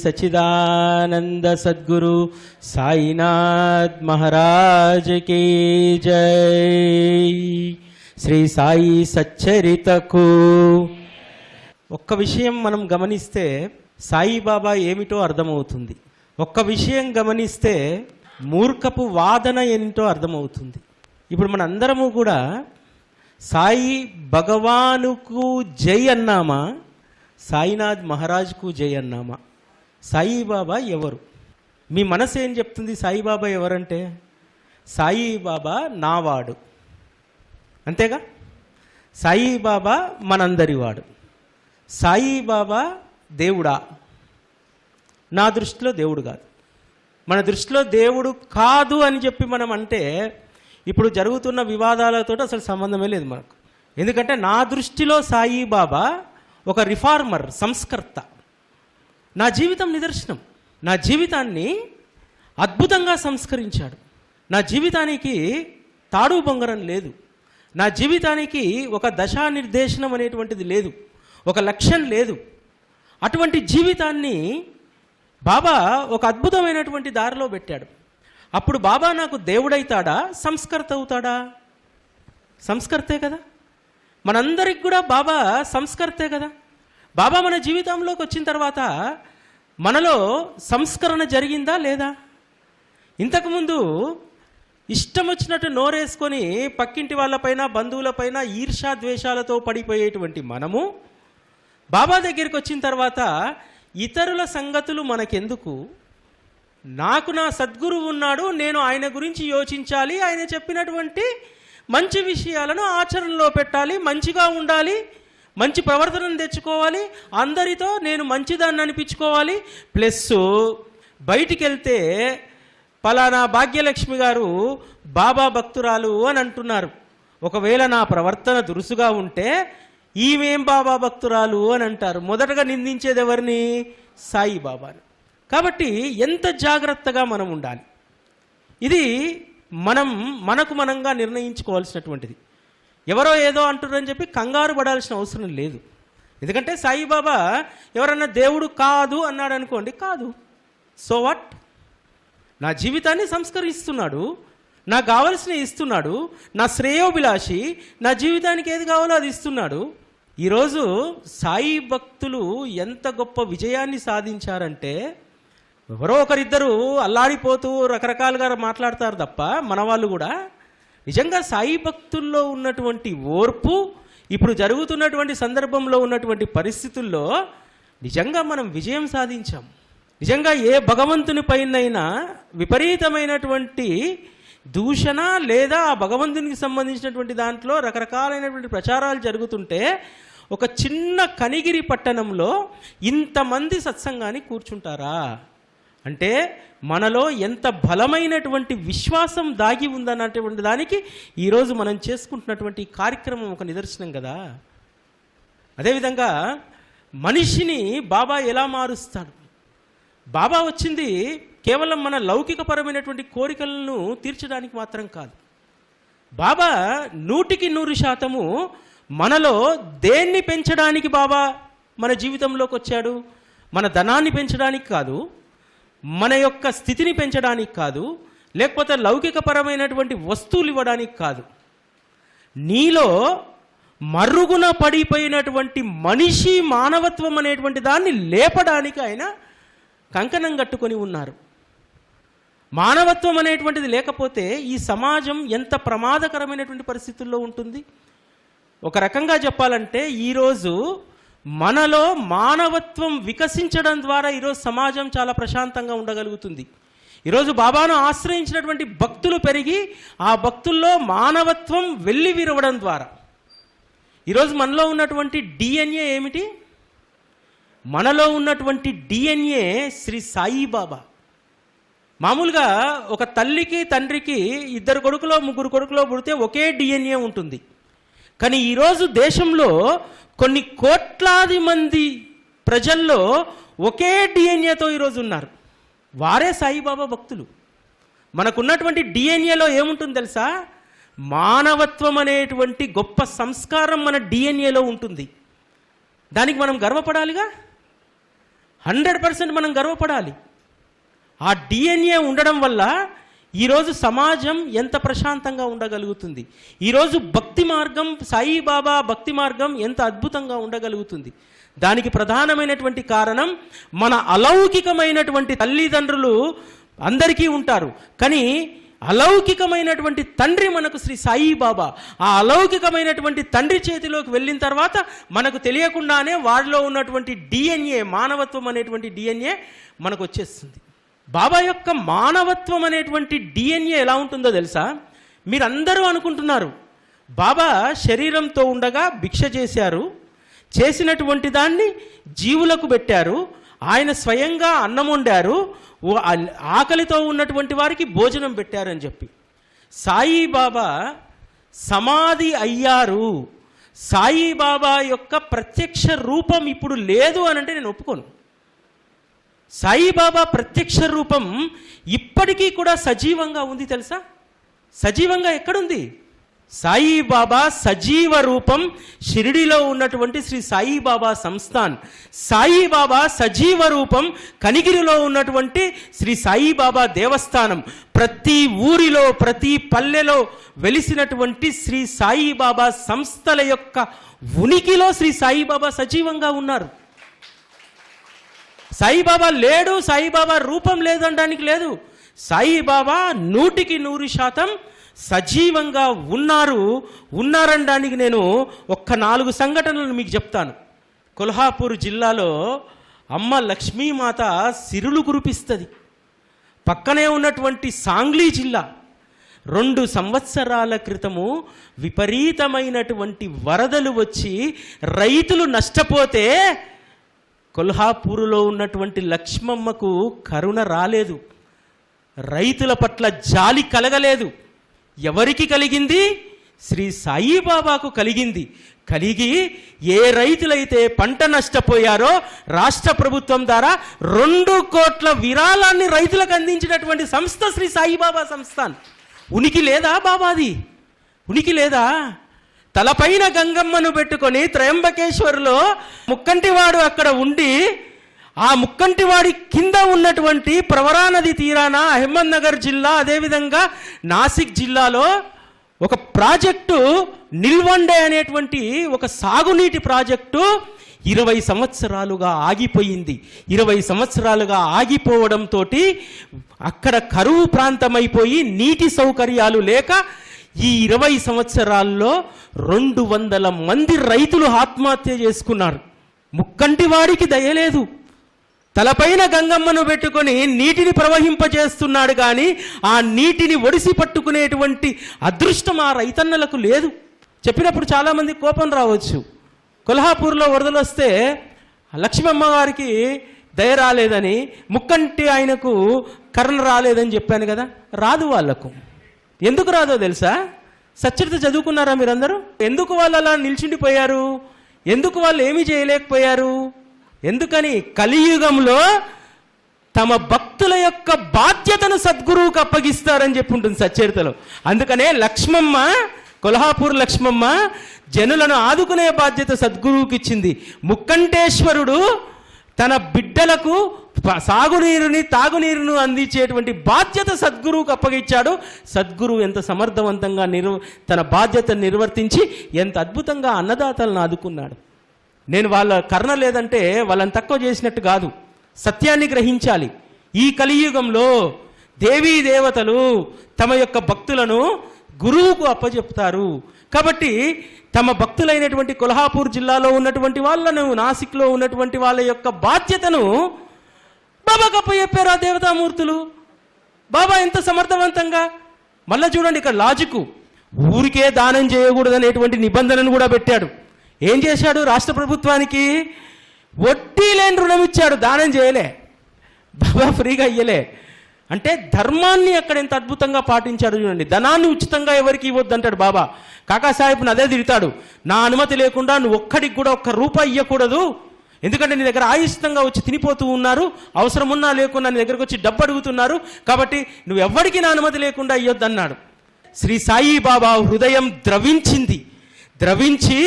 सच्चिदानंद सद्गुरु साईनाथ महाराज की जय। శ్రీ సాయి సచ్చరితకు ఒక్క విషయం మనం గమనిస్తే సాయిబాబా ఏమిటో అర్థమవుతుంది. ఒక్క విషయం గమనిస్తే మూర్ఖపు వాదన ఏంటో అర్థమవుతుంది. ఇప్పుడు మన అందరము కూడా సాయి భగవానుకు జై అన్నామా, సాయినాథ్ మహారాజ్కు జై అన్నామా? సాయిబాబా ఎవరు? మీ మనసు ఏం చెప్తుంది? సాయిబాబా ఎవరంటే సాయిబాబా నావాడు, అంతేగా. సాయిబాబా మనందరి వాడు. సాయిబాబా దేవుడా? నా దృష్టిలో దేవుడు కాదు. మన దృష్టిలో దేవుడు కాదు అని చెప్పి మనం అంటే ఇప్పుడు జరుగుతున్న వివాదాలతో అసలు సంబంధమే లేదు మనకు. ఎందుకంటే నా దృష్టిలో సాయిబాబా ఒక రిఫార్మర్, సంస్కర్త. నా జీవితం నిదర్శనం. నా జీవితాన్ని అద్భుతంగా సంస్కరించాడు. నా జీవితానికి తాడు బొంగరం లేదు. నా జీవితానికి ఒక దశానిర్దేశనం అనేటువంటిది లేదు, ఒక లక్ష్యం లేదు. అటువంటి జీవితాన్ని బాబా ఒక అద్భుతమైనటువంటి దారిలో పెట్టాడు. అప్పుడు బాబా నాకు దేవుడైతాడా, సంస్కర్త అవుతాడా? సంస్కర్తే కదా. మనందరికి కూడా బాబా సంస్కర్తే కదా. బాబా మన జీవితంలోకి వచ్చిన తర్వాత మనలో సంస్కరణ జరిగిందా లేదా? ఇంతకుముందు ఇష్టం వచ్చినట్టు నోరేసుకొని పక్కింటి వాళ్ళపైన, బంధువులపైన ఈర్ష్యా ద్వేషాలతో పడిపోయేటువంటి మనము బాబా దగ్గరికి వచ్చిన తర్వాత ఇతరుల సంగతులు మనకెందుకు? నాకు నా సద్గురువు ఉన్నాడు, నేను ఆయన గురించి యోచించాలి, ఆయన చెప్పినటువంటి మంచి విషయాలను ఆచరణలో పెట్టాలి, మంచిగా ఉండాలి, మంచి ప్రవర్తనను తెచ్చుకోవాలి, అందరితో నేను మంచిదాన్ని అనిపించుకోవాలి. ప్లస్ బయటికి వెళ్తే పలానా భాగ్యలక్ష్మి గారు బాబా భక్తురాలు అని అంటున్నారు. ఒకవేళ నా ప్రవర్తన దురుసుగా ఉంటే ఈమెం బాబా భక్తురాలు అని అంటారు. మొదటగా నిందించేది ఎవరిని? సాయిబాబాని. కాబట్టి ఎంత జాగ్రత్తగా మనం ఉండాలి. ఇది మనకు మనంగా నిర్ణయించుకోవాల్సినటువంటిది. ఎవరో ఏదో అంటున్నారని చెప్పి కంగారు పడాల్సిన అవసరం లేదు. ఎందుకంటే సాయిబాబా ఎవరన్నా దేవుడు కాదు అన్నాడు అనుకోండి, కాదు, సో వాట్? నా జీవితాన్ని సంస్కరిస్తున్నాడు, నాకు కావలసినవి ఇస్తున్నాడు, నా శ్రేయోభిలాషి, నా జీవితానికి ఏది కావాలో అది ఇస్తున్నాడు. ఈరోజు సాయి భక్తులు ఎంత గొప్ప విజయాన్ని సాధించారంటే, ఎవరో ఒకరిద్దరు అల్లాడిపోతూ రకరకాలుగా మాట్లాడతారు తప్ప మన వాళ్ళు కూడా నిజంగా సాయి భక్తుల్లో ఉన్నటువంటి ఓర్పు, ఇప్పుడు జరుగుతున్నటువంటి సందర్భంలో ఉన్నటువంటి పరిస్థితుల్లో నిజంగా మనం విజయం సాధించాం. నిజంగా ఏ భగవంతుని పైనైనా విపరీతమైనటువంటి దూషణ లేదా ఆ భగవంతునికి సంబంధించినటువంటి దాంట్లో రకరకాలైనటువంటి ప్రచారాలు జరుగుతుంటే ఒక చిన్న కనిగిరి పట్టణంలో ఇంతమంది సత్సంగాన్ని కూర్చుంటారా అంటే మనలో ఎంత బలమైనటువంటి విశ్వాసం దాగి ఉందన్నటువంటి దానికి ఈరోజు మనం చేసుకుంటున్నటువంటి కార్యక్రమం ఒక నిదర్శనం కదా. అదేవిధంగా మనిషిని బాబా ఎలా మారుస్తాడు? బాబా వచ్చింది కేవలం మన లౌకికపరమైనటువంటి కోరికలను తీర్చడానికి మాత్రం కాదు. బాబా 100% మనలో దేన్ని పెంచడానికి బాబా మన జీవితంలోకి వచ్చాడు? మన ధనాన్ని పెంచడానికి కాదు, మన యొక్క స్థితిని పెంచడానికి కాదు, లేకపోతే లౌకికపరమైనటువంటి వస్తువులు ఇవ్వడానికి కాదు. నీలో మరుగున పడిపోయినటువంటి మనిషి మానవత్వం అనేటువంటి దాన్ని లేపడానికి ఆయన కంకణం కట్టుకొని ఉన్నారు. మానవత్వం అనేటువంటిది లేకపోతే ఈ సమాజం ఎంత ప్రమాదకరమైనటువంటి పరిస్థితుల్లో ఉంటుంది. ఒక రకంగా చెప్పాలంటే ఈరోజు మనలో మానవత్వం వికసించడం ద్వారా ఈరోజు సమాజం చాలా ప్రశాంతంగా ఉండగలుగుతుంది. ఈరోజు బాబాను ఆశ్రయించినటువంటి భక్తులు పెరిగి ఆ భక్తుల్లో మానవత్వం వెళ్ళి విరవడం ద్వారా ఈరోజు మనలో ఉన్నటువంటి డిఎన్ఏ ఏమిటి? మనలో ఉన్నటువంటి డిఎన్ఏ శ్రీ సాయిబాబా. మామూలుగా ఒక తల్లికి తండ్రికి 2 కొడుకులో 3 కొడుకులో పుడితే ఒకే డిఎన్ఏ ఉంటుంది. కానీ ఈరోజు దేశంలో కొన్ని కోట్లాది మంది ప్రజల్లో ఒకే డిఎన్ఏతో ఈరోజు ఉన్నారు. వారే సాయిబాబా భక్తులు. మనకున్నటువంటి డిఎన్ఏలో ఏముంటుంది తెలుసా? మానవత్వం అనేటువంటి గొప్ప సంస్కారం మన డిఎన్ఏలో ఉంటుంది. దానికి మనం గర్వపడాలిగా. 100% మనం గర్వపడాలి. ఆ DNA ఉండడం వల్ల ఈరోజు సమాజం ఎంత ప్రశాంతంగా ఉండగలుగుతుంది, ఈరోజు భక్తి మార్గం, సాయిబాబా భక్తి మార్గం ఎంత అద్భుతంగా ఉండగలుగుతుంది. దానికి ప్రధానమైనటువంటి కారణం మన అలౌకికమైనటువంటి తల్లిదండ్రులు అందరికీ ఉంటారు, కానీ అలౌకికమైనటువంటి తండ్రి మనకు శ్రీ సాయిబాబా. ఆ అలౌకికమైనటువంటి తండ్రి చేతిలోకి వెళ్ళిన తర్వాత మనకు తెలియకుండానే వారిలో ఉన్నటువంటి DNA, మానవత్వం అనేటువంటి DNA మనకు వచ్చేస్తుంది. బాబా యొక్క మానవత్వం అనేటువంటి DNA ఎలా ఉంటుందో తెలుసా? మీరందరూ అనుకుంటున్నారు బాబా శరీరంతో ఉండగా భిక్ష చేశారు, చేసినటువంటి దాన్ని జీవులకు పెట్టారు, ఆయన స్వయంగా అన్నం వండారు, ఆకలితో ఉన్నటువంటి వారికి భోజనం పెట్టారని చెప్పి. సాయిబాబా సమాధి అయ్యారు, సాయిబాబా యొక్క ప్రత్యక్ష రూపం ఇప్పుడు లేదు అని అంటే నేను ఒప్పుకోను. సాయిబాబా ప్రత్యక్ష రూపం ఇప్పటికీ కూడా సజీవంగా ఉంది తెలుసా? సజీవంగా ఎక్కడుంది? సాయిబాబా సజీవ రూపం షిరిడిలో ఉన్నటువంటి శ్రీ సాయిబాబా సంస్థాన్. సాయిబాబా సజీవ రూపం కనిగిరిలో ఉన్నటువంటి శ్రీ సాయిబాబా దేవస్థానం. ప్రతి ఊరిలో ప్రతి పల్లెలో వెలిసినటువంటి శ్రీ సాయిబాబా సంస్థల యొక్క ఉనికిలో శ్రీ సాయిబాబా సజీవంగా ఉన్నారు. సాయిబాబా లేడు, సాయిబాబా రూపం లేదనడానికి లేదు. సాయిబాబా 100% సజీవంగా ఉన్నారనడానికి నేను ఒక్క 4 సంఘటనలు మీకు చెప్తాను. కొల్హాపూర్ జిల్లాలో అమ్మ లక్ష్మీమాత సిరులు కురిపిస్తుంది. పక్కనే ఉన్నటువంటి సాంగ్లీ జిల్లా 2 సంవత్సరాల క్రితము విపరీతమైనటువంటి వరదలు వచ్చి రైతులు నష్టపోతే కొల్హాపూరులో ఉన్నటువంటి లక్ష్మమ్మకు కరుణ రాలేదు, రైతుల పట్ల జాలి కలగలేదు. ఎవరికి కలిగింది? శ్రీ సాయిబాబాకు కలిగింది. కలిగి ఏ రైతులైతే పంట నష్టపోయారో రాష్ట్ర ప్రభుత్వం ద్వారా 2 కోట్ల విరాళాన్ని రైతులకు అందించినటువంటి సంస్థ శ్రీ సాయిబాబా సంస్థాన్. ఉనికి లేదా బాబాది? ఉనికి లేదా? తలపైన గంగమ్మను పెట్టుకొని త్రయంబకేశ్వర్లో ముక్కంటివాడు అక్కడ ఉండి, ఆ ముక్కంటివాడి కింద ఉన్నటువంటి ప్రవరా నది తీరాన అహ్మద్నగర్ జిల్లా, అదేవిధంగా నాసిక్ జిల్లాలో ఒక ప్రాజెక్టు నిల్వండే అనేటువంటి ఒక సాగునీటి ప్రాజెక్టు 20 సంవత్సరాలుగా ఆగిపోయింది. 20 సంవత్సరాలుగా ఆగిపోవడంతో అక్కడ కరువు ప్రాంతమైపోయి నీటి సౌకర్యాలు లేక ఈ 20 సంవత్సరాల్లో 200 మంది రైతులు ఆత్మహత్య చేసుకున్నారు. ముక్కంటి వాడికి దయలేదు. తలపైన గంగమ్మను పెట్టుకొని నీటిని ప్రవహింపజేస్తున్నాడు, కానీ ఆ నీటిని ఒడిసి పట్టుకునేటువంటి అదృష్టం ఆ రైతన్నలకు లేదు. చెప్పినప్పుడు చాలామంది కోపం రావచ్చు. కొల్హాపూర్లో వరదలు వస్తే లక్ష్మమ్మ వారికి దయ రాలేదని, ముక్కంటి ఆయనకు కరుణ రాలేదని చెప్పాను కదా. రాదు వాళ్లకు. ఎందుకు రాదో తెలుసా? సచ్చరిత చదువుకున్నారా మీరందరూ? ఎందుకు వాళ్ళు అలా నిల్చుండిపోయారు? ఎందుకు వాళ్ళు ఏమీ చేయలేకపోయారు? ఎందుకని? కలియుగంలో తమ భక్తుల యొక్క బాధ్యతను సద్గురువుకు అప్పగిస్తారని చెప్పి ఉంటుంది సచ్చరితలో. అందుకనే లక్ష్మమ్మ, కొల్హాపూర్ లక్ష్మమ్మ జనులను ఆదుకునే బాధ్యత సద్గురువుకి ఇచ్చింది. ముక్కంటేశ్వరుడు తన బిడ్డలకు సాగునీరుని, తాగునీరును అందించేటువంటి బాధ్యత సద్గురువుకు అప్పగించాడు. సద్గురువు ఎంత సమర్థవంతంగా తన బాధ్యతను నిర్వర్తించి ఎంత అద్భుతంగా అన్నదాతలను ఆదుకున్నాడు. నేను వాళ్ళ కరుణ లేదంటే వాళ్ళని తక్కువ చేసినట్టు కాదు. సత్యాన్ని గ్రహించాలి. ఈ కలియుగంలో దేవీ దేవతలు తమ యొక్క భక్తులను గురువుకు అప్పచెప్తారు. కాబట్టి తమ భక్తులైనటువంటి కొల్హాపూర్ జిల్లాలో ఉన్నటువంటి వాళ్ళను, నాసిక్లో ఉన్నటువంటి వాళ్ళ యొక్క బాధ్యతను బాబాకు అప్పచెప్పారు ఆ దేవతామూర్తులు. బాబా ఎంత సమర్థవంతంగా. మళ్ళీ చూడండి ఇక్కడ లాజిక్, ఊరికే దానం చేయకూడదనేటువంటి నిబంధనను కూడా పెట్టాడు. ఏం చేశాడు? రాష్ట్ర ప్రభుత్వానికి వడ్డీ లేని రుణం ఇచ్చాడు, దానం చేయలే. బాబా ఫ్రీగా ఇయ్యలే. అంటే ధర్మాన్ని అక్కడ ఎంత అద్భుతంగా పాటించాడు చూడండి. ధనాన్ని ఉచితంగా ఎవరికి ఇవ్వద్దు అంటాడు బాబా. కాకాసాహెబ్ను అదే తిడతాడు, నా అనుమతి లేకుండా నువ్వు ఒక్కడికి కూడా ₹1 ఇవ్వకూడదు, ఎందుకంటే నీ దగ్గర ఆయుష్తంగా వచ్చి తినిపోతూ ఉన్నారు, అవసరం ఉన్నా లేకున్నా నీ దగ్గరకు వచ్చి డబ్బు అడుగుతున్నారు, కాబట్టి నువ్వు ఎవ్వడికి నా అనుమతి లేకుండా ఇవ్వద్దు అన్నాడు. శ్రీ సాయిబాబా హృదయం ద్రవించి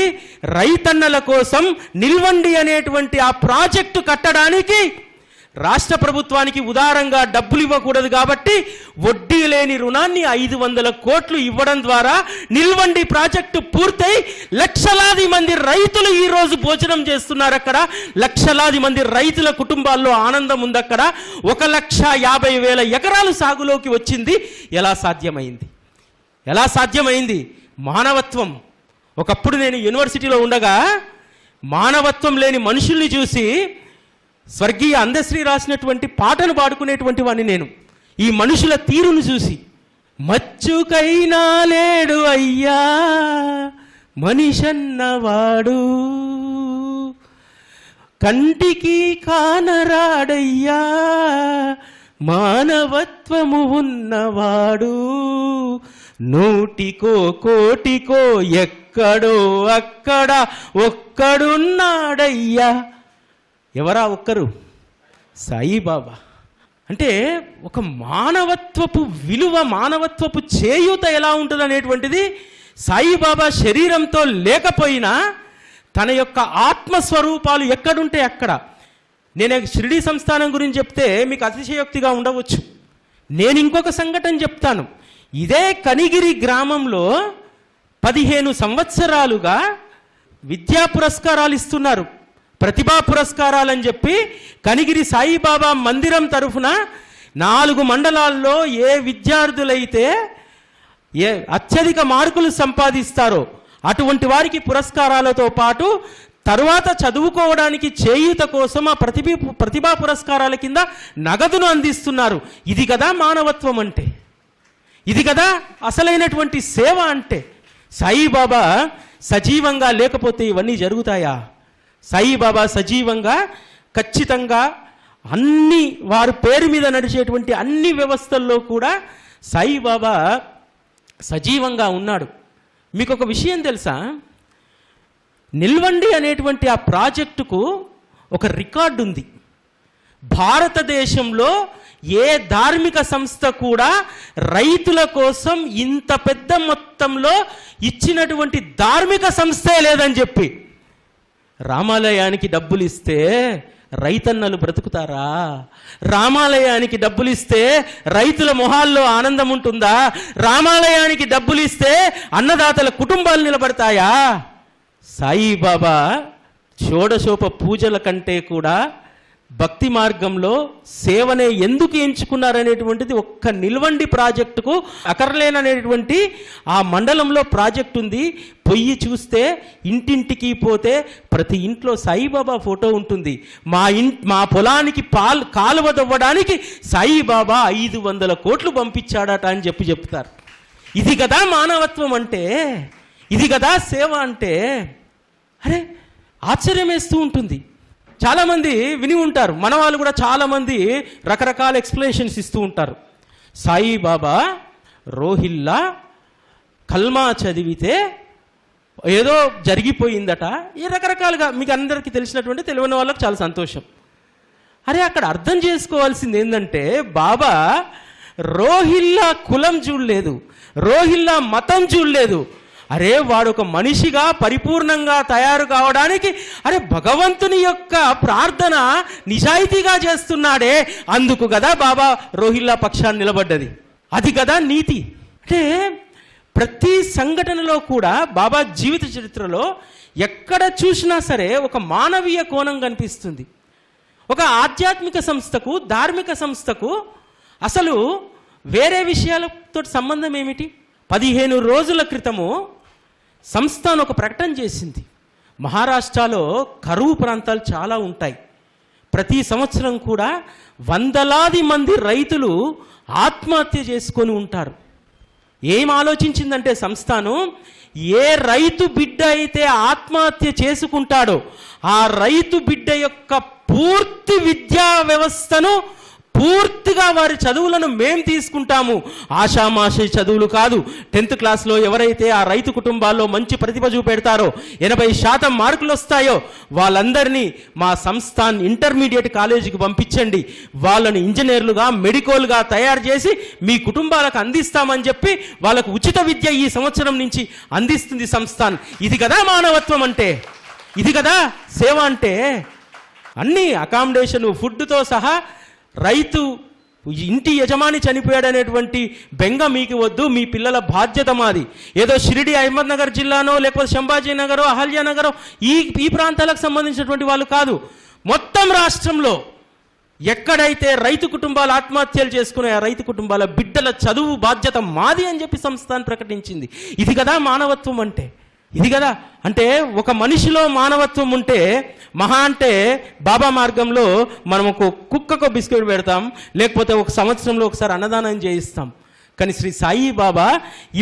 రైతన్నల కోసం నిల్వండి అనేటువంటి ఆ ప్రాజెక్టు కట్టడానికి రాష్ట్ర ప్రభుత్వానికి ఉదారంగా డబ్బులు ఇవ్వకూడదు కాబట్టి వడ్డీ లేని రుణాన్ని 500 కోట్లు ఇవ్వడం ద్వారా నిల్వండి ప్రాజెక్టు పూర్తయి లక్షలాది మంది రైతులు ఈరోజు భోజనం చేస్తున్నారు. అక్కడ లక్షలాది మంది రైతుల కుటుంబాల్లో ఆనందం ఉంది. అక్కడ 1,50,000 ఎకరాలు సాగులోకి వచ్చింది. ఎలా సాధ్యమైంది? ఎలా సాధ్యమైంది? మానవత్వం. ఒకప్పుడు నేను యూనివర్సిటీలో ఉండగా మానవత్వం లేని మనుషుల్ని చూసి స్వర్గీయ అందశ్రీ రాసినటువంటి పాటను పాడుకునేటువంటి వాడిని నేను. ఈ మనుషుల తీరును చూసి మచ్చుకైనా లేడు అయ్యా మనిషన్నవాడు, కంటికి కానరాడయ్యా మానవత్వము ఉన్నవాడు, నూటికో కోటికో ఎక్కడో అక్కడ ఒక్కడున్నాడయ్యా. ఎవరా ఒక్కరు? సాయిబాబా. అంటే ఒక మానవత్వపు విలువ, మానవత్వపు చేయూత ఎలా ఉంటుంది అనేటువంటిది సాయిబాబా శరీరంతో లేకపోయినా తన యొక్క ఆత్మస్వరూపాలు ఎక్కడుంటే అక్కడ. నేను షిరిడీ సంస్థానం గురించి చెప్తే మీకు అతిశయోక్తిగా ఉండవచ్చు. నేను ఇంకొక సంఘటన చెప్తాను. ఇదే కనిగిరి గ్రామంలో 15 సంవత్సరాలుగా విద్యా పురస్కారాలు ఇస్తున్నారు, ప్రతిభా పురస్కారాలు అని చెప్పి. కనిగిరి సాయిబాబా మందిరం తరఫున 4 మండలాల్లో ఏ విద్యార్థులైతే అత్యధిక మార్కులు సంపాదిస్తారో అటువంటి వారికి పురస్కారాలతో పాటు తరువాత చదువుకోవడానికి చేయూత కోసం ఆ ప్రతిభా పురస్కారాల కింద నగదును అందిస్తున్నారు. ఇది కదా మానవత్వం అంటే, ఇది కదా అసలైనటువంటి సేవ అంటే. సాయిబాబా సజీవంగా లేకపోతే ఇవన్నీ జరుగుతాయా? సాయిబాబా సజీవంగా ఖచ్చితంగా అన్ని వారి పేరు మీద నడిచేటువంటి అన్ని వ్యవస్థల్లో కూడా సాయిబాబా సజీవంగా ఉన్నాడు. మీకు ఒక విషయం తెలుసా? నిల్వండి అనేటువంటి ఆ ప్రాజెక్టుకు ఒక రికార్డు ఉంది. భారతదేశంలో ఏ ధార్మిక సంస్థ కూడా రైతుల కోసం ఇంత పెద్ద మొత్తంలో ఇచ్చినటువంటి ధార్మిక సంస్థే లేదని చెప్పి. రామాలయానికి డబ్బులు ఇస్తే రైతన్నలు బ్రతుకుతారా? రామాలయానికి డబ్బులు ఇస్తే రైతుల మొహాల్లో ఆనందం ఉంటుందా? రామాలయానికి డబ్బులు ఇస్తే అన్నదాతల కుటుంబాలు నిలబడతాయా? సాయిబాబా షోడశోప పూజల కంటే కూడా భక్తి మార్గంలో సేవనే ఎందుకు ఎంచుకున్నారనేటువంటిది ఒక్క నిల్వండి ప్రాజెక్టుకు అకర్లేననేటువంటి ఆ మండలంలో ప్రాజెక్ట్ ఉంది. పొయ్యి చూస్తే ఇంటింటికి పోతే ప్రతి ఇంట్లో సాయిబాబా ఫోటో ఉంటుంది. మా పొలానికి కాలువ తవ్వడానికి సాయిబాబా 500 కోట్లు పంపించాడట అని చెప్తారు. ఇది కదా మానవత్వం అంటే, ఇది కదా సేవ అంటే. అరే ఆశ్చర్యం వేస్తూ ఉంటుంది. చాలామంది విని ఉంటారు, మన వాళ్ళు కూడా చాలామంది రకరకాల ఎక్స్ప్లెనేషన్స్ ఇస్తూ ఉంటారు. సాయిబాబా రోహిల్లా కల్మా చదివితే ఏదో జరిగిపోయిందట, ఈ రకరకాలుగా మీకు అందరికీ తెలిసినటువంటి తెలియని వాళ్ళకి చాలా సంతోషం. అరే అక్కడ అర్థం చేసుకోవాల్సింది ఏంటంటే, బాబా రోహిల్లా కులం చూడలేదు, రోహిల్లా మతం చూడలేదు. అరే వాడు ఒక మనిషిగా పరిపూర్ణంగా తయారు కావడానికి అరే భగవంతుని యొక్క ప్రార్థన నిజాయితీగా చేస్తున్నాడే, అందుకు కదా బాబా రోహిల్లా పక్షాన్ని నిలబడ్డది. అది కదా నీతి. అంటే ప్రతి సంఘటనలో కూడా బాబా జీవిత చరిత్రలో ఎక్కడ చూసినా సరే ఒక మానవీయ కోణం కనిపిస్తుంది. ఒక ఆధ్యాత్మిక సంస్థకు, ధార్మిక సంస్థకు అసలు వేరే విషయాలతో సంబంధం ఏమిటి? 15 రోజుల క్రితము సంస్థాన్ ఒక ప్రకటన చేసింది. మహారాష్ట్రలో కరువు ప్రాంతాలు చాలా ఉంటాయి. ప్రతి సంవత్సరం కూడా వందలాది మంది రైతులు ఆత్మహత్య చేసుకొని ఉంటారు. ఏం ఆలోచించిందంటే సంస్థాను, ఏ రైతు బిడ్డ అయితే ఆత్మహత్య చేసుకుంటాడో ఆ రైతు బిడ్డ యొక్క పూర్తి విద్యా వ్యవస్థను, పూర్తిగా వారి చదువులను మేం తీసుకుంటాము. ఆషామాషి చదువులు కాదు. 10th క్లాస్లో ఎవరైతే ఆ రైతు కుటుంబాల్లో మంచి ప్రతిభ చూపెడతారో, 80% మార్కులు వస్తాయో వాళ్ళందరినీ మా సంస్థాన్ ఇంటర్మీడియట్ కాలేజీకి పంపించండి, వాళ్ళని ఇంజనీర్లుగా, మెడికోల్గా తయారు చేసి మీ కుటుంబాలకు అందిస్తామని చెప్పి వాళ్ళకు ఉచిత విద్య ఈ సంవత్సరం నుంచి అందిస్తుంది సంస్థాన్. ఇది కదా మానవత్వం అంటే, ఇది కదా సేవ అంటే. అన్నీ అకామిడేషను, ఫుడ్తో సహా. రైతు ఇంటి యజమాని చనిపోయాడనేటువంటి బెంగ మీకు వద్దు, మీ పిల్లల బాధ్యత మాది. ఏదో షిరిడి అహ్మద్నగర్ జిల్లానో లేకపోతే సంభాజీనగరో అహల్యానగరో ఈ ప్రాంతాలకు సంబంధించినటువంటి వాళ్ళు కాదు. మొత్తం రాష్ట్రంలో ఎక్కడైతే రైతు కుటుంబాలు ఆత్మహత్యలు చేసుకునే ఆ రైతు కుటుంబాల బిడ్డల చదువు బాధ్యత మాది అని చెప్పి సంస్థానం ప్రకటించింది. ఇది కదా మానవత్వం అంటే, ఇది కదా. అంటే ఒక మనిషిలో మానవత్వం ఉంటే మహా అంటే బాబా మార్గంలో మనం ఒక కుక్కకు బిస్కెట్ పెడతాం, లేకపోతే ఒక సంవత్సరంలో ఒకసారి అన్నదానం చేయిస్తాం. కానీ శ్రీ సాయి బాబా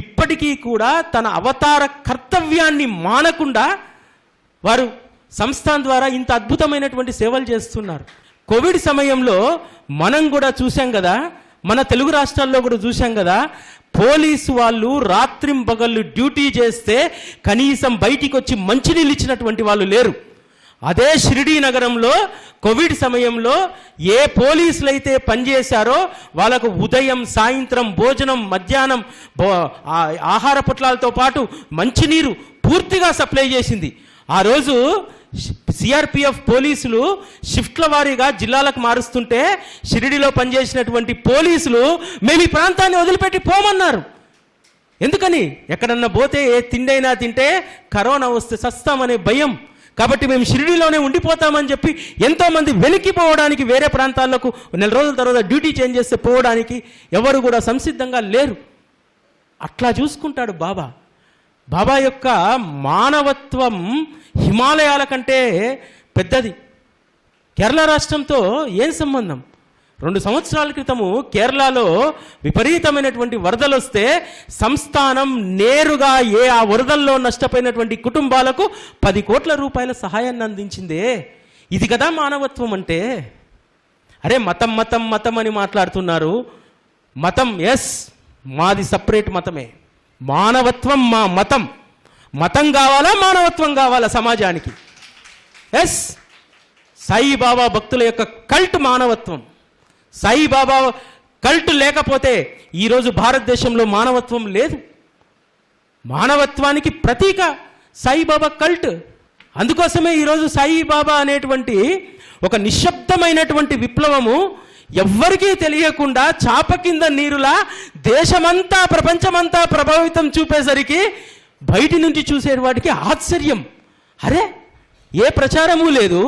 ఇప్పటికీ కూడా తన అవతార కర్తవ్యాన్ని మానకుండా వారు సంస్థాన్ ద్వారా ఇంత అద్భుతమైనటువంటి సేవలు చేస్తున్నారు. కోవిడ్ సమయంలో మనం కూడా చూసాం కదా, మన తెలుగు రాష్ట్రాల్లో కూడా చూసాం కదా, పోలీసు వాళ్ళు రాత్రింబగళ్ళు డ్యూటీ చేస్తే కనీసం బయటికి వచ్చి మంచినీళ్ళు ఇచ్చినటువంటి వాళ్ళు లేరు. అదే షిరిడీ నగరంలో కోవిడ్ సమయంలో ఏ పోలీసులు అయితే పనిచేశారో వాళ్ళకు ఉదయం సాయంత్రం భోజనం, మధ్యాహ్నం ఆహార పొట్లాలతో పాటు మంచినీరు పూర్తిగా సప్లై చేసింది. ఆ రోజు సిఆర్పిఎఫ్ పోలీసులు షిఫ్ట్ల వారీగా జిల్లాలకు మారుస్తుంటే షిరిడిలో పనిచేసినటువంటి పోలీసులు మేము ఈ ప్రాంతాన్ని వదిలిపెట్టి పోమన్నారు. ఎందుకని? ఎక్కడన్నా పోతే ఏ తిండైనా తింటే కరోనా వస్తే సస్తామనే భయం. కాబట్టి మేము షిరిడిలోనే ఉండిపోతామని చెప్పి ఎంతోమంది వెలికిపోవడానికి వేరే ప్రాంతాలకు నెల రోజుల తర్వాత డ్యూటీ చేంజ్ చేస్తే పోవడానికి ఎవరు కూడా సంసిద్ధంగా లేరు. అట్లా చూసుకుంటాడు బాబా. బాబా యొక్క మానవత్వం హిమాలయాల కంటే పెద్దది. కేరళ రాష్ట్రంతో ఏం సంబంధం? 2 సంవత్సరాల క్రితము కేరళలో విపరీతమైనటువంటి వరదలు వస్తే సంస్థానం నేరుగా ఆ వరదల్లో నష్టపోయినటువంటి కుటుంబాలకు 10 కోట్ల రూపాయల సహాయాన్ని అందించిందే. ఇది కదా మానవత్వం అంటే. అరే మతం మతం మతం అని మాట్లాడుతున్నారు. మతం ఎస్, మాది సపరేట్ మతమే. మానవత్వం మా మతం. మతం కావాలా, మానవత్వం కావాలా సమాజానికి? ఎస్, సాయిబాబా భక్తుల యొక్క కల్ట్ మానవత్వం. సాయిబాబా కల్ట్ లేకపోతే ఈరోజు భారతదేశంలో మానవత్వం లేదు. మానవత్వానికి ప్రతీక సాయిబాబా కల్ట్. అందుకోసమే ఈరోజు సాయిబాబా అనేటువంటి ఒక నిశ్శబ్దమైనటువంటి విప్లవము ఎవ్వరికీ తెలియకుండా చాప కింద నీరులా దేశమంతా ప్రపంచమంతా ప్రభావితం చూపేసరికి బయటి నుంచి చూసే వాటికి ఆశ్చర్యం. అరే ఏ ప్రచారము లేదు.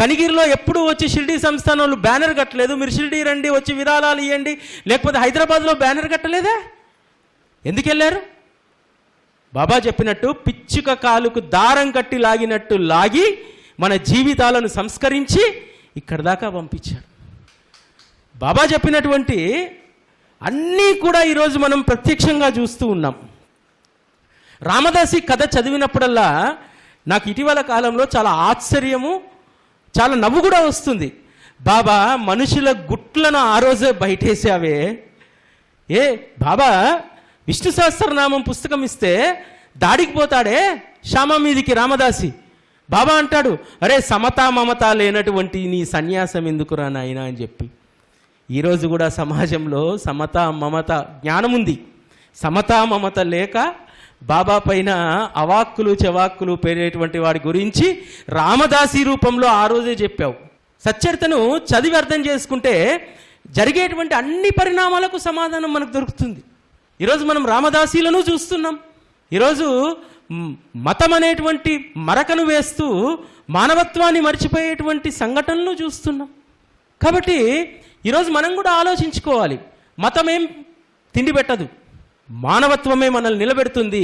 కనిగిరిలో ఎప్పుడు వచ్చి షిరిడి సంస్థానంలో బ్యానర్ కట్టలేదు. మీరు షిరిడి రండి, వచ్చి విరాళాలు ఇవ్వండి. లేకపోతే హైదరాబాద్లో బ్యానర్ కట్టలేదా? ఎందుకు వెళ్ళారు? బాబా చెప్పినట్టు పిచ్చుక కాలుకు దారం కట్టి లాగినట్టు లాగి మన జీవితాలను సంస్కరించి ఇక్కడ దాకా పంపించారు. బాబా చెప్పినటువంటి అన్నీ కూడా ఈరోజు మనం ప్రత్యక్షంగా చూస్తూ ఉన్నాం. రామదాసి కథ చదివినప్పుడల్లా నాకు ఇటీవల కాలంలో చాలా ఆశ్చర్యము, చాలా నవ్వు కూడా వస్తుంది. బాబా మనుషుల గుట్లను ఆ రోజే బయటేసావే. బాబా విష్ణు సహస్రనామం పుస్తకం ఇస్తే దాడికి పోతాడే శ్యామ మీదికి రామదాసి. బాబా అంటాడు, అరే సమతా మమత లేనటువంటి నీ సన్యాసం ఎందుకురా నాయనా అని చెప్పి. ఈరోజు కూడా సమాజంలో సమతా మమత జ్ఞానం ఉంది. సమతా మమత లేక బాబా పైన అవాక్కులు చెవాక్కులు పేరేటువంటి వాడి గురించి రామదాసి రూపంలో ఆ రోజే చెప్పావు. సచ్చరితను చదివి అర్థం చేసుకుంటే జరిగేటువంటి అన్ని పరిణామాలకు సమాధానం మనకు దొరుకుతుంది. ఈరోజు మనం రామదాసీలను చూస్తున్నాం. ఈరోజు మతం అనేటువంటి మరకను వేస్తూ మానవత్వాన్ని మర్చిపోయేటువంటి సంఘటనలు చూస్తున్నాం. కాబట్టి ఈరోజు మనం కూడా ఆలోచించుకోవాలి. మతమేం తిండి పెట్టదు, మానవత్వమే మనల్ని నిలబెడుతుంది.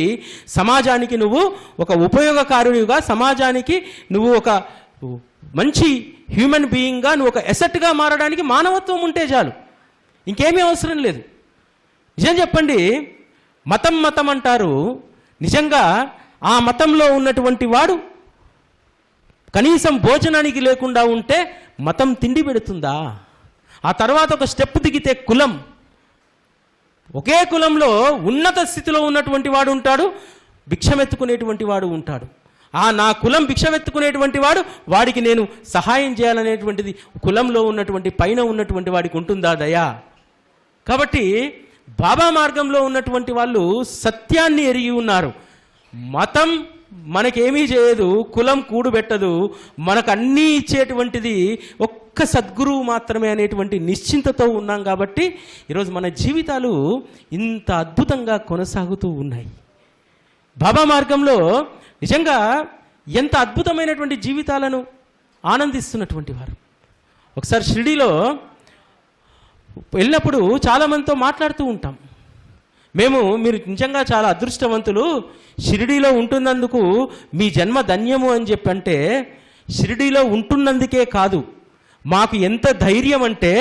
సమాజానికి నువ్వు ఒక ఉపయోగకారునిగా, సమాజానికి నువ్వు ఒక మంచి హ్యూమన్ బీయింగ్గా, నువ్వు ఒక ఎసెట్గా మారడానికి మానవత్వం ఉంటే చాలు, ఇంకేమీ అవసరం లేదు. నిజం చెప్పండి, మతం మతం అంటారు. నిజంగా ఆ మతంలో ఉన్నటువంటి వాడు కనీసం భోజనానికి లేకుండా ఉంటే మతం తిండి పెడుతుందా? ఆ తర్వాత ఒక స్టెప్ దిగితే కులం, ఒకే కులంలో ఉన్నత స్థితిలో ఉన్నటువంటి వాడు ఉంటాడు, భిక్షమెత్తుకునేటువంటి వాడు ఉంటాడు. నా కులం భిక్షమెత్తుకునేటువంటి వాడు, వాడికి నేను సహాయం చేయాలనేటువంటిది కులంలో ఉన్నటువంటి పైన ఉన్నటువంటి వాడికి ఉంటుందా దయా? కాబట్టి బాబా మార్గంలో ఉన్నటువంటి వాళ్ళు సత్యాన్ని ఎరిగి ఉన్నారు. మతం మనకేమీ చేయదు, కులం కూడుబెట్టదు, మనకు అన్నీ ఇచ్చేటువంటిది ఒక్క సద్గురువు మాత్రమే అనేటువంటి నిశ్చింతతో ఉన్నాం. కాబట్టి ఈరోజు మన జీవితాలు ఇంత అద్భుతంగా కొనసాగుతూ ఉన్నాయి. బాబా మార్గంలో నిజంగా ఎంత అద్భుతమైనటువంటి జీవితాలను ఆనందిస్తున్నటువంటి వారు. ఒకసారి షిరిడీలో వెళ్ళినప్పుడు చాలామందితో మాట్లాడుతూ ఉంటాం. మీరు నిజంగా చాలా అదృష్టవంతులు, షిరిడీలో ఉంటున్నందుకు మీ జన్మ ధన్యము అని చెప్పంటే, షిరిడీలో ఉంటున్నందుకే కాదు, మాకు ఎంత ధైర్యం అంటే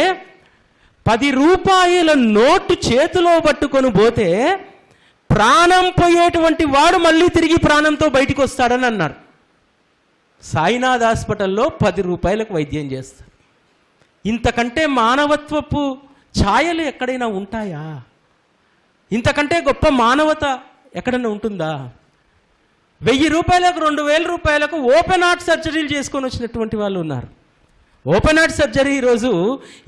10 రూపాయల నోటు చేతిలో పట్టుకొని పోతే ప్రాణం పోయేటువంటి వాడు మళ్ళీ తిరిగి ప్రాణంతో బయటికి వస్తాడని అన్నారు. సాయినాథ్ హాస్పిటల్లో 10 రూపాయలకు వైద్యం చేస్తారు. ఇంతకంటే మానవత్వపు ఛాయలు ఎక్కడైనా ఉంటాయా? ఇంతకంటే గొప్ప మానవత ఎక్కడైనా ఉంటుందా? 1000 రూపాయలకు 2000 రూపాయలకు ఓపెన్ హార్ట్ సర్జరీలు చేసుకొని వచ్చినటువంటి వాళ్ళు ఉన్నారు. ఓపెన్ హార్ట్ సర్జరీ ఈరోజు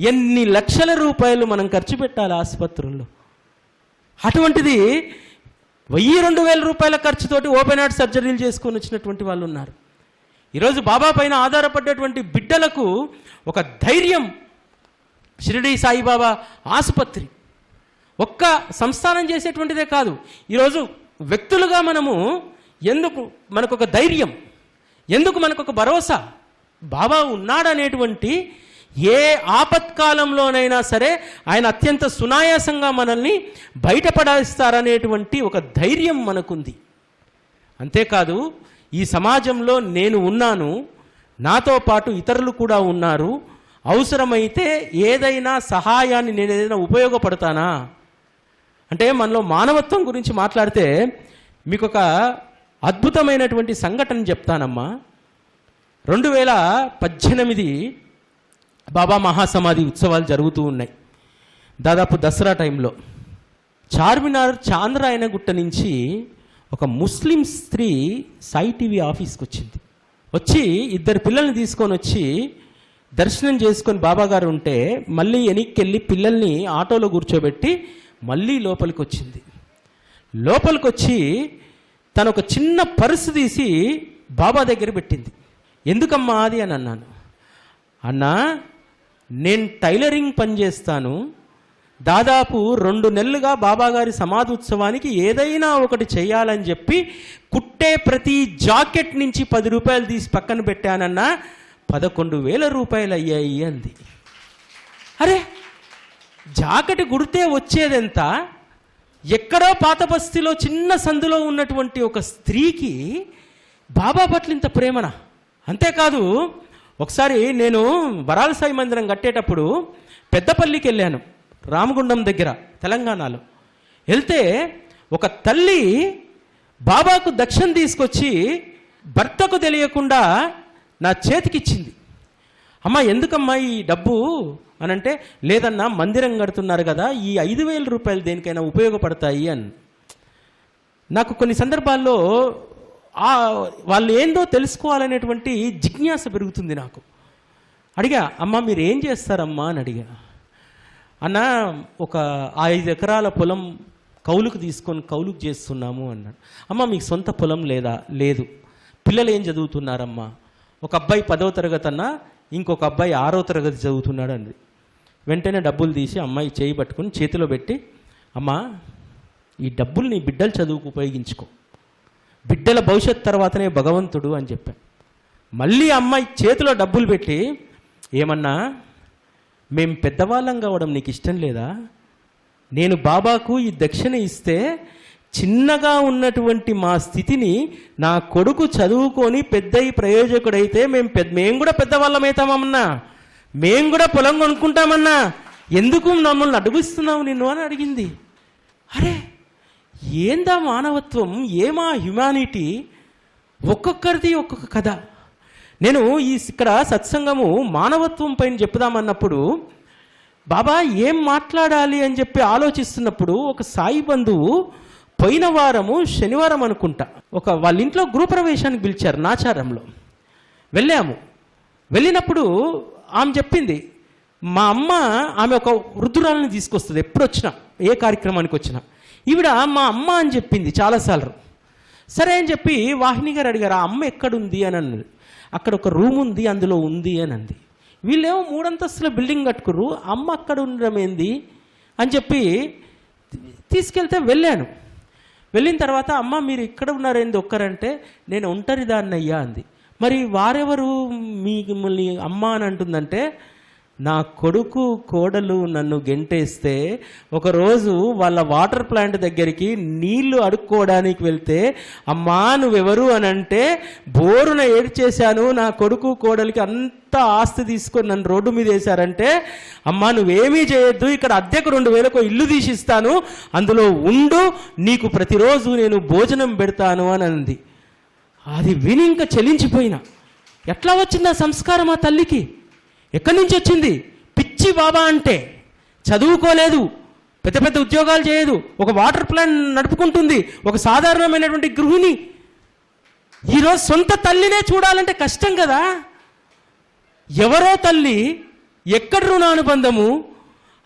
ఎన్ని లక్షల రూపాయలు మనం ఖర్చు పెట్టాలి ఆసుపత్రుల్లో. అటువంటిది 1000-2000 రూపాయల ఖర్చుతోటి ఓపెన్ హార్ట్ సర్జరీలు చేసుకొని వచ్చినటువంటి వాళ్ళు ఉన్నారు. ఈరోజు బాబా పైన ఆధారపడ్డటువంటి బిడ్డలకు ఒక ధైర్యం షిరిడీ సాయిబాబా ఆసుపత్రి. ఒక్క సంస్థానం చేసేటువంటిదే కాదు, ఈరోజు వ్యక్తులుగా ఎందుకు మనకొక ధైర్యం, ఎందుకు మనకొక భరోసా, బాబా ఉన్నాడనేటువంటి ఏ ఆపత్కాలంలోనైనా సరే ఆయన అత్యంత సునాయాసంగా మనల్ని బయటపడేస్తారనేటువంటి ఒక ధైర్యం మనకుంది. అంతేకాదు, ఈ సమాజంలో నేను ఉన్నాను, నాతో పాటు ఇతరులు కూడా ఉన్నారు, అవసరమైతే ఏదైనా సహాయాన్ని నేను ఏదైనా ఉపయోగపడతానా అంటే, మనలో మానవత్వం గురించి మాట్లాడితే మీకు ఒక అద్భుతమైనటువంటి సంఘటన చెప్తానమ్మా. 2018 బాబా మహాసమాధి ఉత్సవాలు జరుగుతూ ఉన్నాయి. దాదాపు దసరా టైంలో చార్మినార్ చాంద్రాయనగుట్ట నుంచి ఒక ముస్లిం స్త్రీ సాయి టీవీ ఆఫీస్కి వచ్చింది. వచ్చి 2 పిల్లల్ని తీసుకొని వచ్చి దర్శనం చేసుకొని బాబాగారు ఉంటే మళ్ళీ వెనక్కి పిల్లల్ని ఆటోలో కూర్చోబెట్టి మళ్ళీ లోపలికి వచ్చింది. లోపలికి వచ్చి తను ఒక చిన్న పర్సు తీసి బాబా దగ్గర పెట్టింది. ఎందుకమ్మా అది అని అన్నాను. అన్నా, నేను టైలరింగ్ పని చేస్తాను, దాదాపు 2 నెలలుగా బాబాగారి సమాధి ఉత్సవానికి ఏదైనా ఒకటి చేయాలని చెప్పి కుట్టే ప్రతి జాకెట్ నుంచి 10 రూపాయలు తీసి పక్కన పెట్టానన్నా 11,000 రూపాయలు అయ్యాయి అంది. అరే, జాకెట్ కుడితే వచ్చేదెంత? ఎక్కడో పాత బస్తీలో చిన్న సందులో ఉన్నటువంటి ఒక స్త్రీకి బాబా పట్ల ఇంత ప్రేమనా? అంతేకాదు, ఒకసారి నేను వరాల సాయి మందిరం కట్టేటప్పుడు పెద్దపల్లికి వెళ్ళాను, రామగుండం దగ్గర తెలంగాణలో. వెళ్తే ఒక తల్లి బాబాకు దక్షిణ తీసుకొచ్చి భర్తకు తెలియకుండా నా చేతికిచ్చింది. అమ్మ, ఎందుకమ్మా ఈ డబ్బు అనంటే, లేదన్నా మందిరం కడుతున్నారు కదా, ఈ 5,000 రూపాయలు దేనికైనా ఉపయోగపడతాయి అని. నాకు కొన్ని సందర్భాల్లో వాళ్ళు ఏందో తెలుసుకోవాలనేటువంటి జిజ్ఞాస పెరుగుతుంది నాకు. అడిగా, అమ్మ మీరు ఏం చేస్తారమ్మా అని అడిగా. అన్న, ఒక 5 ఎకరాల పొలం కౌలుకు తీసుకొని కౌలుకు చేస్తున్నాము అన్నాడు. అమ్మ, మీకు సొంత పొలం లేదా? లేదు. పిల్లలు ఏం చదువుతున్నారమ్మా? ఒక అబ్బాయి 10వ తరగతి అన్నా, ఇంకొక అబ్బాయి 6వ తరగతి చదువుతున్నాడు అంది. వెంటనే డబ్బులు తీసి అమ్మాయి చేయి పట్టుకుని చేతిలో పెట్టి, అమ్మా ఈ డబ్బులు నీ బిడ్డల చదువుకు ఉపయోగించుకో, బిడ్డల భవిష్యత్ తర్వాతనే భగవంతుడు అని చెప్పాను. మళ్ళీ అమ్మాయి చేతిలో డబ్బులు పెట్టి, ఏమన్నా మేము పెద్దవాళ్ళం కావడం నీకు ఇష్టం లేదా? నేను బాబాకు ఈ దక్షిణ ఇస్తే చిన్నగా ఉన్నటువంటి మా స్థితిని నా కొడుకు చదువుకొని పెద్దయి ప్రయోజకుడైతే మేము కూడా పెద్దవాళ్ళమవుతామన్నా, మేము కూడా పొలం కొనుక్కుంటామన్నా, ఎందుకు మమ్మల్ని అడుగుస్తున్నావు నిన్ను అని అడిగింది. అరే, ఏందా మానవత్వం, ఏమా హ్యుమానిటీ! ఒక్కొక్కరిది ఒక్కొక్క కథ. నేను ఇక్కడ సత్సంగము మానవత్వం పైన చెప్పుదామన్నప్పుడు బాబా ఏం మాట్లాడాలి అని చెప్పి ఆలోచిస్తున్నప్పుడు ఒక సాయి బంధువు పోయిన వారము శనివారం అనుకుంటా వాళ్ళ ఇంట్లో గృహప్రవేశానికి పిలిచారు నాచారంలో. వెళ్ళినప్పుడు ఆమె చెప్పింది, మా అమ్మ ఆమె ఒక వృద్ధురాలని తీసుకొస్తుంది ఎప్పుడు వచ్చినా, ఏ కార్యక్రమానికి వచ్చినా. ఈవిడ మా అమ్మ అని చెప్పింది చాలాసార్లు. సరే అని చెప్పి వాహిని గారు అడిగారు, ఆ అమ్మ ఎక్కడుంది అని అన్నది. అక్కడ ఒక రూమ్ ఉంది, అందులో ఉంది అని అంది. వీళ్ళేమో 3 అంతస్తుల బిల్డింగ్ కట్టుకుర్రు, అమ్మ అక్కడ ఉండడం ఏంది అని చెప్పి తీసుకెళ్తే వెళ్ళాను. వెళ్ళిన తర్వాత, అమ్మ మీరు ఇక్కడ ఉన్నారేంది ఒక్కరంటే, నేను ఒంటరిదాన్ని అయ్యా అంది. మరి వారెవరు మిమ్మల్ని అమ్మ అని అంటుందంటే, నా కొడుకు కోడలు నన్ను గెంటేస్తే ఒకరోజు వాళ్ళ వాటర్ ప్లాంట్ దగ్గరికి నీళ్లు అడుక్కోవడానికి వెళ్తే, అమ్మా నువ్వెవరు అని అంటే బోరున ఏడ్చేశాను, నా కొడుకు కోడలికి అంత ఆస్తి తీసుకొని నన్ను రోడ్డు మీద వేశారంటే, అమ్మా నువ్వేమీ చేయొద్దు, ఇక్కడ అద్దెకు 2000 ఇల్లు తీసిస్తాను, అందులో ఉండు, నీకు ప్రతిరోజు నేను భోజనం పెడతాను అని అంది. అది విని ఇంకా చెలించిపోయినా. ఎట్లా వచ్చింది ఆ సంస్కారం ఆ తల్లికి? ఎక్కడి నుంచి వచ్చింది? పిచ్చి బాబా అంటే చదువుకోలేదు, పెద్ద పెద్ద ఉద్యోగాలు చేయదు, ఒక వాటర్ ప్లాంట్ నడుపుకుంటుంది, ఒక సాధారణమైనటువంటి గృహిణి. ఈరోజు సొంత తల్లినే చూడాలంటే కష్టం కదా. ఎవరో తల్లి, ఎక్కడ రుణానుబంధము,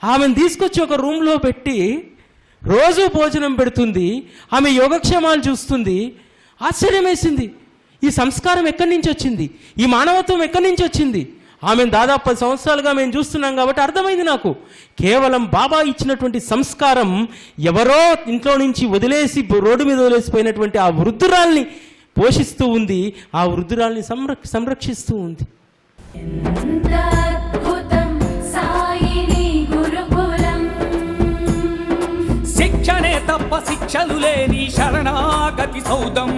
ఆమెను తీసుకొచ్చి ఒక రూమ్లో పెట్టి రోజు భోజనం పెడుతుంది, ఆమె యోగక్షేమాలు చూస్తుంది. ఆశ్చర్యం వేసింది. ఈ సంస్కారం ఎక్కడి నుంచి వచ్చింది? ఈ మానవత్వం ఎక్కడి నుంచి వచ్చింది? ఆమెను దాదాపు 10 సంవత్సరాలుగా మేము చూస్తున్నాం కాబట్టి అర్థమైంది నాకు. కేవలం బాబా ఇచ్చినటువంటి సంస్కారం ఎవరో ఇంట్లో నుంచి వదిలేసి రోడ్డు మీద వదిలేసిపోయినటువంటి ఆ వృద్ధురాల్ని పోషిస్తూ ఉంది, ఆ వృద్ధురాల్ని సంరక్షిస్తూ ఉంది. శిక్షణే తప్ప శిక్షలు లేని శరణాగతి సౌదం.